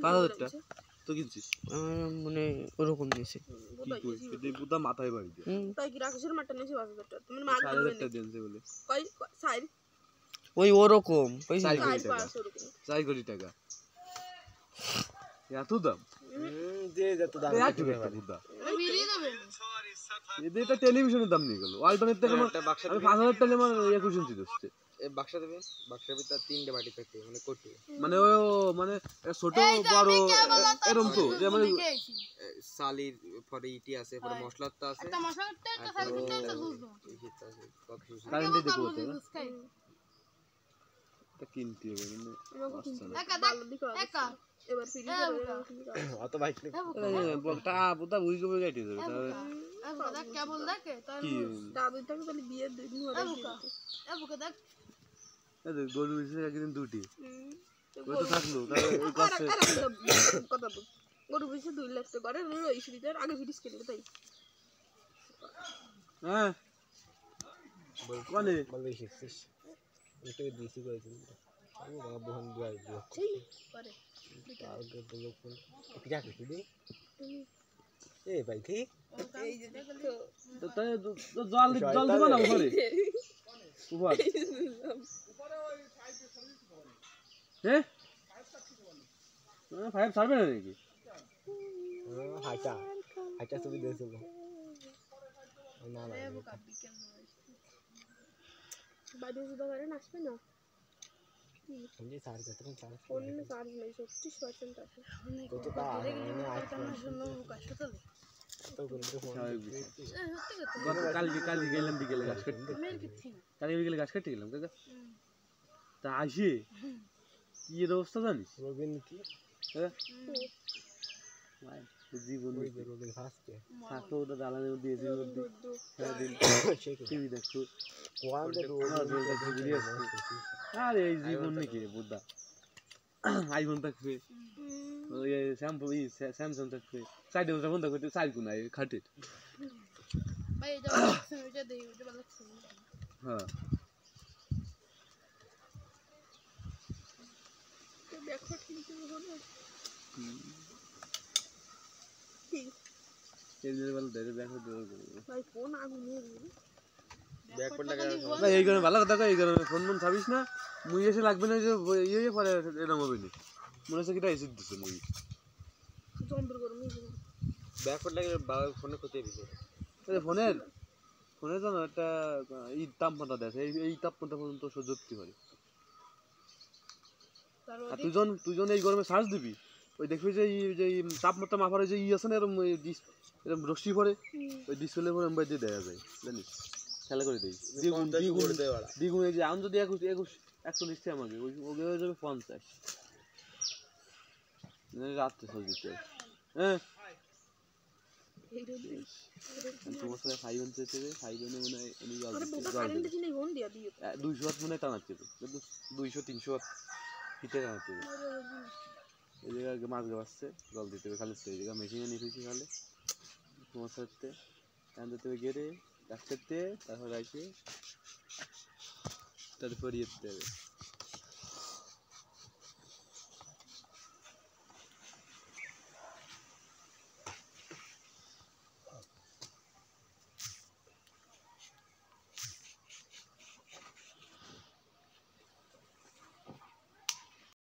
5,000 তো কিনছিস মানে ওরকম নিয়েছে বুদা মাথায় বাড়ি দিয়ে তাই কি রাকেশের মাঠটা নিয়েছে 5,000 টাকা তুমি মাল 4,000 দিয়েছে বলে কই সাইড ওই ওরকম 4 কোটি টাকা এত দাম যে যত দাম বুদা এটা টেলিভিশনের দাম নিয়ে গেল ওয়ালটনের থেকে আমি 5,000 টাকা আমার 21 ইঞ্চি দিচ্ছে এই বাক্সা দেবে বাক্সার ভিতর 3টে বাটি থাকে মানে কোটি মানে ও মানে ছোট বড় এরকম তো যে মানে সালির পরে ইটি আছে পরে মশলাটা আছে একটা মশলাটা একটা সালিটা একটা বুঝবো কত কারেন্টে দেখো তো এটা কিনতে হবে মানে একা এবার ফ্রি অত বাইক বলটা বুদা বুঝ গবে গাইতে যাবে বুদা কেবল দেখে তাহলে দাদুটাকে বলি বিয়ের দিন হরে বুকা দেখ এই গরু বিছে একদিন দুটি ওই তো থাকলো তাহলে ওই কাছে কথা বল গরু বিছে 2 লাখ টাকা করে ওই সিরিজের আগে ভিডিওস কিনলে তাই হ্যাঁ বল কোনে বল শিখছিস এটা দিছি কইছিস ও বাবা বহন দুয়াই দিও ঠিক করে আগে বলো কোন পিটা কি দে এই ভাই কি এই যে তো তো জল দিবা না ঘরে উপর উপরে ওই সাইডে সার্ভিস করে হ্যাঁ 5 সার্ভে নাকি হাইটা তুমি দিয়েছো না না বাইরে সুদা করে আসবে না আমি চার্জ করতে চার্জ ফোন চার্জ নেই 36% আছে কত কা মানে আজকাল জন্য কষ্ট চলে তো করে ফোন কাল গেলাম বিকেলে গাছ কাটতে কাল বিকেলে গাছ কাটতে গেলাম কাকা তা আসি কি এর অবস্থা জানিস রবিন কি হ্যাঁ জীবন রবিন ফাস্টে থাকো ওটা দালানের মধ্যে এসে মধ্যে সারাদিন টিভি দেখছো কোয়ান্ডে আরে এই জীবন নাকি বুদ্ধা আইফোন থাকবে ওই স্যামসাং থাকবে সাইডে ওটা বন্ধ করতে সাইড কোন আই খাটে ভাই এটা ওইটা দেই ওটা ভালো লাগছে হ্যাঁ তো দেখো ঠিক হলো ঠিক এর ভালো দেয় দেখো ভাই ফোন আগুন নিয়ে ব্যাকপট লাগা ভাই এই গরমে ভালো কথা কই এই গরমে ফোন মন ছাবিস না মুই এসে লাগবে না যে ইয়ে পরে এরকম হবে না মনে হচ্ছে কিটা এসে দিছে মুই জম্বর গরম ব্যাকপট লাগে ফোনে ক্ষতি হইছে এই ফোনের জন্য একটা এই তাপমাত্রা দেয় এই তাপমাত্রা পর্যন্ত সহ্য করতে পারে আর তুইজন এই গরমে চার্জ দিবি ওই দেখবি যে তাপমাত্রা মাপার যে ই আছে না এরকম রশ্মি পড়ে ওই ডিসপ্লে পরে মোবাইল দিয়ে দেওয়া যায় জানিস খেলা করে দেই দ্বিগুণ এই যে আম যদি 41 টা আমাকে ওকে হয়ে যাবে 50 রাত্রে চল দিতে হ্যাঁ তোমার সাথে 5 আনতে হবে 5 আনে মনে হয় এনি জল দিতে কারেন্ট দিলে ফোন দিয়া দিও 200 ওয়াট মনে টানাতে হবে 200 300 ওয়াট হিটে টানাতে হবে এই জায়গায় মাছ গাছে জল দিতে হবে খালি সেই জায়গা মেশিনে নিয়ে ফেসি খালি তোমার সাথে টানতে হবে গেরে রাখতে তারপর রাখে তারপর ইয়ে দিতে হবে